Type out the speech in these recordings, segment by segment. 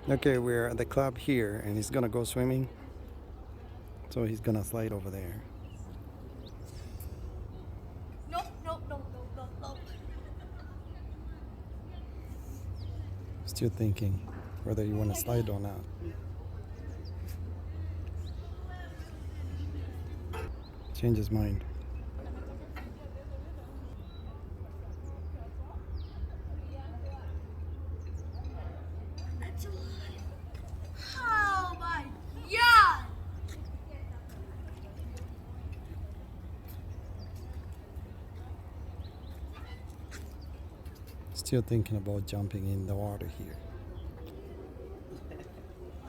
Okay, we're at the club here and he's gonna go swimming. So he's gonna slide over there. Nope, nope, nope, nope, nope, nope. Still thinking whether you wanna slide or not. Change his mind. Oh my god! Still thinking about jumping in the water here.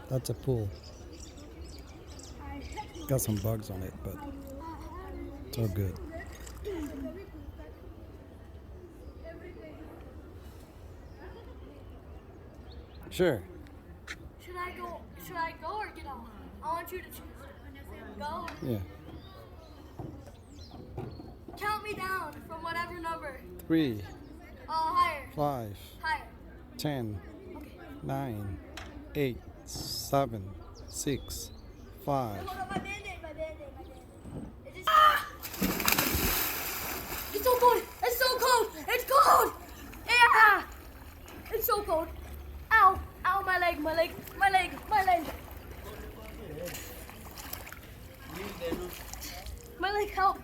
That's a pool. Got some bugs on it, but it's all good. Sure. Should I go? Should I go or get off? I want you to choose. Go. Yeah. Count me down from whatever number. 3, Higher. 5, Higher. 10, Okay. 9, 8, 7, 6, 5. Hold on, my band-aid, my band-aid, my band-aid. It just... Ah! It's so cold! It's so cold! It's cold! Yeah! It's so cold. Ow! Ow, my leg, my leg, my leg, my leg. My leg, help!